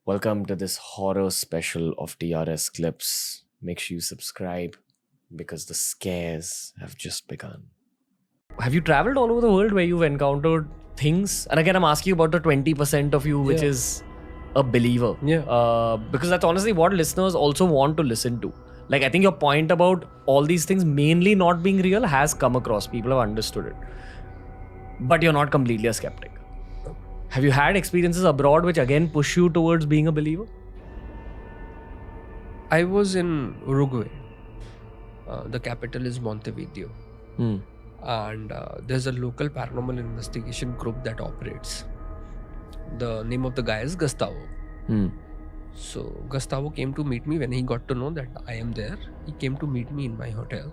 Welcome to this horror special of TRS Clips. Make sure you subscribe because the scares have just begun. Have you traveled all over the world where you've encountered things? And again, I'm asking you about the 20% of you which Yeah. is a believer. Because that's honestly what listeners also want to listen to. Like, I think your point about all these things mainly not being real has come across. People have understood it. But you're not completely a skeptic. Have you had experiences abroad which again push you towards being a believer? I was in Uruguay. The capital is Montevideo. And there's a local paranormal investigation group that operates. The name of the guy is Gustavo. So Gustavo came to meet me when he got to know that I am there. He came to meet me in my hotel.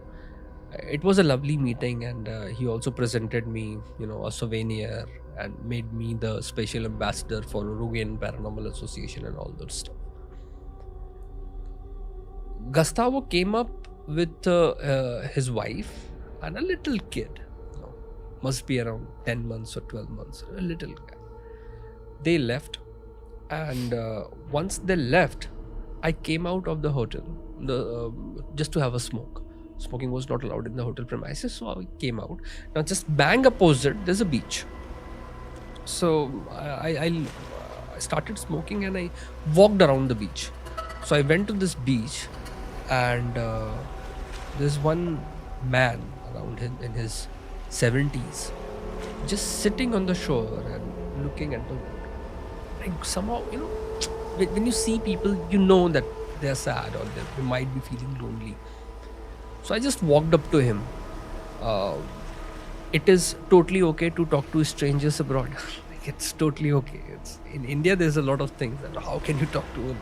It was a lovely meeting, and he also presented me, a souvenir and made me the special ambassador for Uruguayan Paranormal Association and all that stuff. Gustavo came up with his wife and a little kid. Must be around 10 months or 12 months. A little guy. They left, and once they left, I came out of the hotel just to have a smoke. Smoking was not allowed in the hotel premises, so I came out. Now, just bang opposite, there's a beach. So I started smoking and I walked around the beach. So I went to this beach, and there's one man around him in his 70s, just sitting on the shore and looking at the water. Like somehow, when you see people, you know that they're sad or they might be feeling lonely. So I just walked up to him. It is totally okay to talk to strangers abroad. Like, it's totally okay. In India, there's a lot of things that how can you talk to him?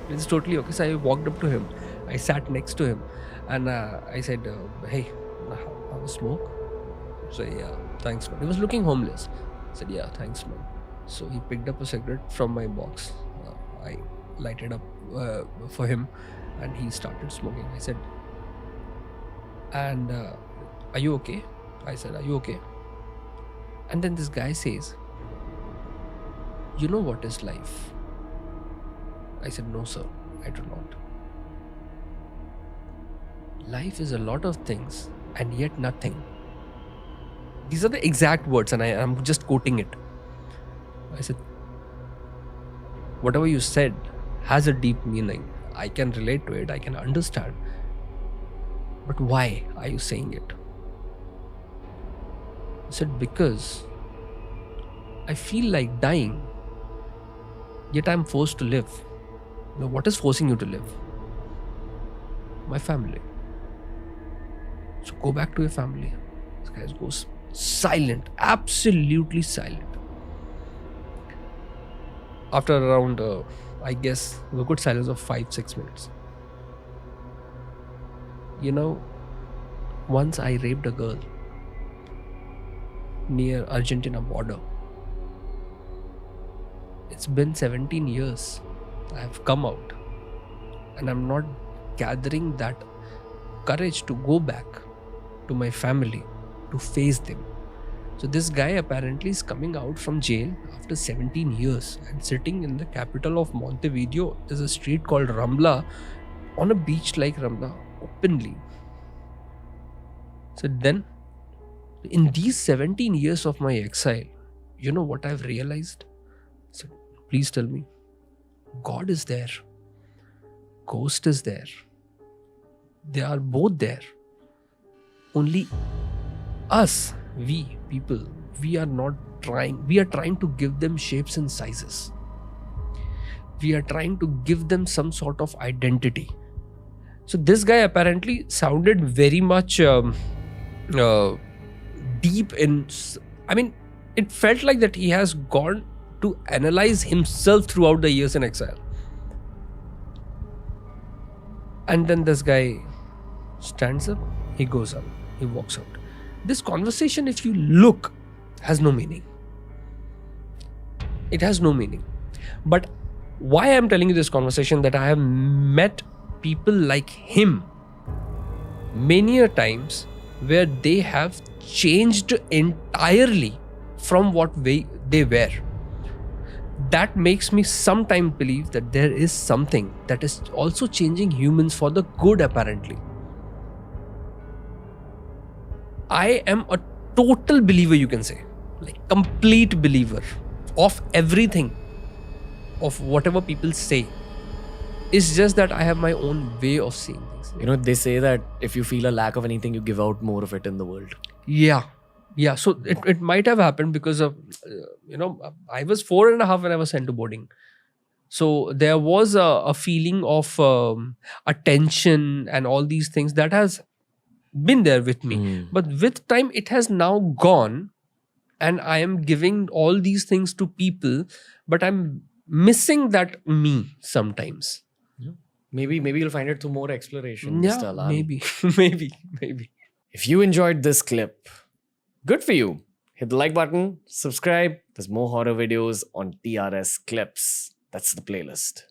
It's totally okay. So I walked up to him. I sat next to him, and I said, "Hey, have a smoke?" So yeah, thanks, man. He was looking homeless. I said, "Yeah, thanks, man." So he picked up a cigarette from my box. I lighted up for him, and he started smoking. I said, "And are you okay?" I said, "Are you okay?" And then this guy says, "You know what is life?" I said, "No, sir, I do not." Life is a lot of things and yet nothing. These are the exact words, and I'm just quoting it. I said, "Whatever you said has a deep meaning. I can relate to it. I can understand. But why are you saying it?" I said, "Because I feel like dying, yet I'm forced to live." Now, what is forcing you to live? My family. So go back to your family. This guy goes silent, absolutely silent. After around, I guess, a good silence of 5-6 minutes. Once I raped a girl near Argentina border. It's been 17 years. I have come out, and I'm not gathering that courage to go back to my family to face them. So this guy apparently is coming out from jail after 17 years and sitting in the capital of Montevideo. There's a street called Rambla, on a beach like Rambla, openly. So then, in these 17 years of my exile, you know what I've realized? So please tell me. God is there. Ghost is there. They are both there. Only us, we people, we are not trying. We are trying to give them shapes and sizes. We are trying to give them some sort of identity. So this guy apparently sounded very much deep in. I mean, it felt like that he has gone to analyze himself throughout the years in exile. And then this guy stands up, he goes up, he walks out. This conversation, if you look, has no meaning. It has no meaning. But why I'm telling you this conversation, that I have met people like him many a times where they have changed entirely from what they were. that makes me sometimes believe that there is something that is also changing humans for the good, apparently. I am a total believer, you can say, like complete believer of everything, of whatever people say. It's just that I have my own way of seeing things. You know, they say that if you feel a lack of anything, you give out more of it in the world. Yeah. So it might have happened because of, I was 4.5 when I was sent to boarding. So there was a feeling of attention and all these things that has been there with me. But with time, it has now gone, and I am giving all these things to people, but I'm missing that me sometimes. Maybe you'll find it through more exploration, Mr. Yeah, Alani. maybe. If you enjoyed this clip, good for you. Hit the like button, subscribe. There's more horror videos on TRS Clips. That's the playlist.